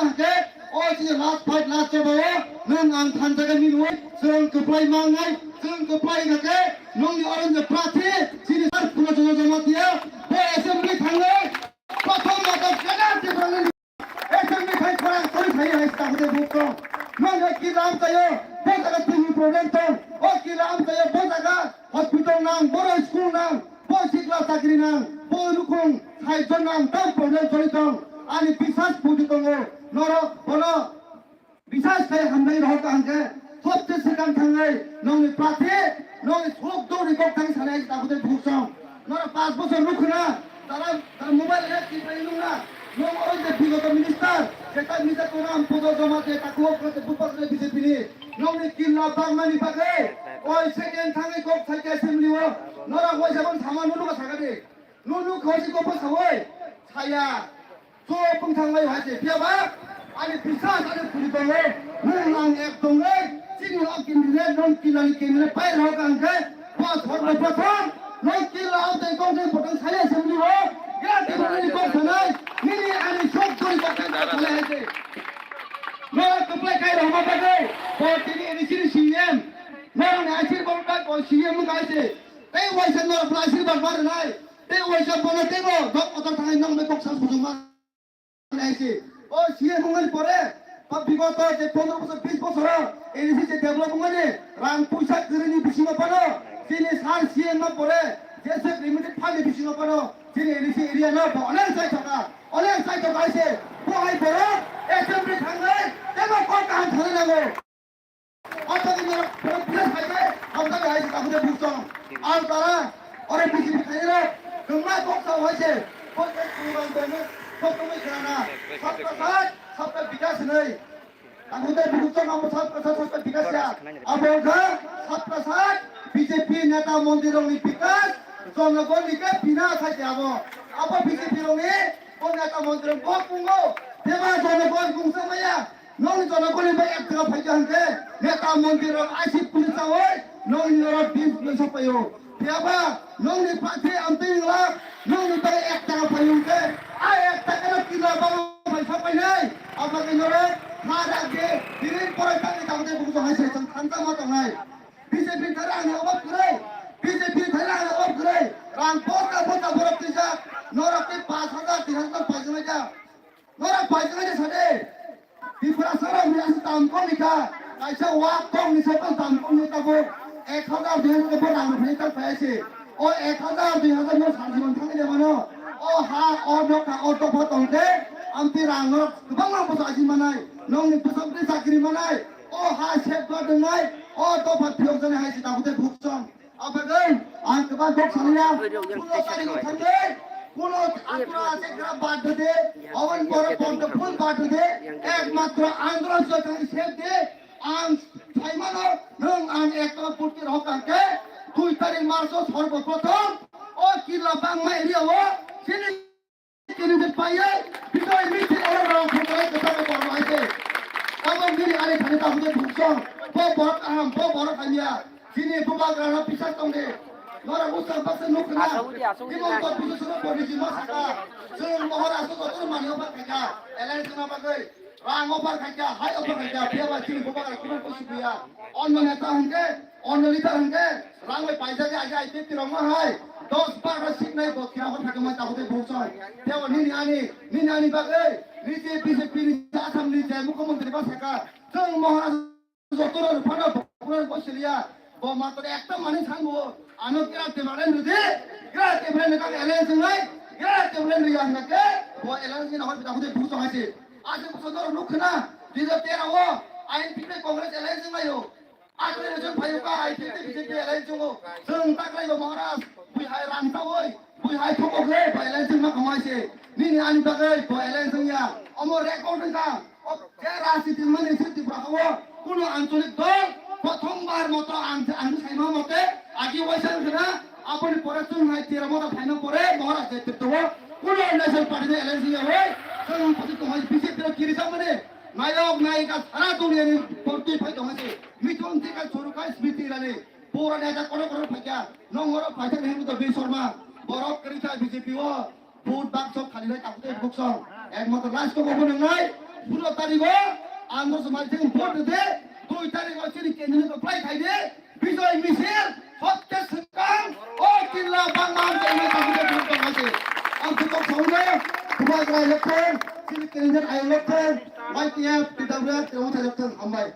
hangke oi si last fight last bawa nang ang than jaga minui sung keplai mangai sung keplai ngake nong ni orang je prati sini sar puna jono jono dia bo assembly thangle prothom matak kada different assembly khai khorang koi khai hai sta hode bukko nang ki ram tayo bo jaga tini problem to o ki ram tayo bo jaga hospital nang boro school nang bo sikla sakri nang bo lukung khai jon nang tam problem chalitong ani bisas puji tongo noro bono bisas khai hamdai rohka hangke सबसे सिगां थांनाय नोंनि party नोंनि सब दौरि गक थां सानाय दाबुदे बुसं Nora 5 বছর लुखना तारा मोबाइल एक की नोंना नों ओइ जे बिगत मिनिस्टार जेता मिजा कोनाम पद जमा दे ताकु ओकते बुपासले बीजेपी नि नोंनि किल्ला बांमानि बागे ओइ सेकेन्ड थाङै गक थाइके एसेम्बली ओ नोरा ओइ जाबन थामा नुनुगा थागादे नुनु खौसि गप सावै साया ज बुं थांबाय हासे पियाबा आनि बिसास आनि फुरि दङो नों आं एक दङै Sini orang kini non kila kini pai orang angke pas orang berpotong non kila orang kau ni potong saya sendiri ho ya di mana ni kau sana ini ani shop kau ni kau sana itu non keplai kai rumah bagai bot ini sini CM non asir bagai kau CM mukai se teh wajah non plastik berbar nai teh wajah bono teh bo dok otak tangan non mereka sah bujuma nai se oh CM mukai pore বিগত যে 15 বছর 20 বছর ADC যে develop মানে রাং পয়সা গরিনি বিসিমা পানো যিনি সার CM না পরে যে সে লিমিটেড ফান্ড বিসিমা পানো যিনি এডিসি এরিয়া না অনেক সাই টাকা আছে বহাই বড় এসএমবি থাঙ্গে দেব কোন কাম ধরে নেব অত দিন প্রেস খাইবে আমরা গাইছে কাকুদে বুঝছো আর তারা ওরে বিসিবি খাইরে তোমরা বক্সা হইছে কোন কোন দেনে সব তুমি জানা सबका विकास नहीं अंगुदे बुकुचो नाम सबका विकास या अब उनका सबका साथ बीजेपी नेता मंदिरों में विकास जनगण के बिना था अब बीजेपी रोंगे वो नेता मंदिरों को पुंगो देवा जनगण गुंसा मया नौन जनगण में एक जगह फैजान के नेता मंदिरों आशी पुलिस आवै नौन नरो दिन पुलिस पायो देवा नौन पाथे अंतिंगला नौन पे एक जगह फैयो के आ एक जगह किला बाबा पैसा पाइनाय आपके नरे मारागे दिरिन परे थांनि दामदे बुकुजो हायसे जों थांता मा दंनाय बीजेपी थारा आंनि अबाब करे बीजेपी थारा आंनि अबाब करे रां बोका बरफ तिजा नरके 5000 3000 पाइजनाय जा नरा पाइजनाय जा सादे बिफरा सारा मियास दाम कमिका आइसा वा कम निसे कम दाम कमिकाबो 1000 2000 बो रां फैनि तार फायसे ओ 1000 2000 न सानजिमन थांनि देमानो ओ हा ओ नका ओ तो फतंगे आमती रांग गोबां बोसोर आजि मानाय नोंनि बोसोरनि साख्रि मानाय ओ हा सेब दोननाय ओ तो फाथियाव जानाय हायसे दाबुदे बुकसन आबागै आं गोबां दक सानैया थांगे কোনো আত্রা আছে গ্রাম বাদ দে অবন বড় বন্ধ ফুল বাদ দে একমাত্র আন্দোলন সরকারি সেব দে আং ছাইমানো নং আং একটা পূর্তি হকাকে 2 তারিখ মার্চ সর্বপ্রথম ও কিলা বাংলা এরিয়াও সিনি কিনে পাইয়ে বিজয় মিছে ওরা ফুটবল কথা বলবাইছে এবং দিন আরে খালি তাহলে ভুকসং বো বড় খাইয়া সিনি বুবা গ্রানা পিছাত দে নরা উসার পাশে নুকনা জীবন তো বিশেষণ বডি জিমা সাকা जों महाराष्ट्र गतर मानियाव बाखायगा एलायन्स ना बागै रां अफार खायगा हाय अफार खायगा बेबा सिनि बुबा ग्राना कुसुबिया अन्न नेता हंगे अन्न लिडार हंगे रां मै पाइजा जे आइ आइ तिरंग हाय 10 12 सीट नै बखिया हो थाके मा ताबुदे भुकसं देव निनि आनि बागै निजे बीजेपी नि आसाम नि जे मुख्यमंत्री बासाका जों महाराष्ट्र गतर फाना बखुर बसिलिया ब मात्र একটা মানে ছানবো আনো কেরাতে মানে নুদে কেরাতে মানে কাকে এলায়েন্স নাই কেরাতে মানে রিয়া নাকে ব এলায়েন্স না হয় তাহলে বুঝতে হইছে আজ বছর লুকনা 2013 ও আইএনপি কংগ্রেস এলায়েন্স নাইও আজকে जों फायौका आइपि बिजेपि एलायन्स जों ताकलाइबो महाराज बुइहाय रांतावै बुइहाय थकगै ब एलायन्स मा खमायसे निनि आनि बागै ब एलायन्स या अमर रेकर्डिंग का जे राजनीति माने सिद्धि प्राखौ কোনো আঞ্চলিক দল প্রথমবার মতো আমি সাইমা মতে আগে ওইসান না আপনি পরে চুন হয় 13 মতো ফাইনাল করে মহারাজ নেতৃত্ব কোন ন্যাশনাল পার্টি এলায়েন্স হয় जों প্রতিত হয় বিজেপি কিরিসা মানে নায়ক নায়িকা সারা দুনিয়ার প্রতি ফাইতো আছে মিথুন থেকে সরকার স্মৃতি ইরানি পুরা নেতা কোন ফাইকা নংর ফাইতা হেমন্ত বি শর্মা বরক করিতা বিজেপি ও ভোট বাক্স খালি হয় তাতে বুকসং একমাত্র রাষ্ট্র ভবন নাই 15 তারিখ আন্দোলন সমাজ থেকে ভোট দিতে 2 তারিখ চিনি কেন্দ্রীয় প্রায় খাইবে বিজয় মিছিল সত্যের সঙ্গে ও কিল্লা বাংলা অঞ্চলে কাছে আছে ang tukok sauna kumagay lakon sini kelinjan ay lakon YTF PWF yung sa lakon ambay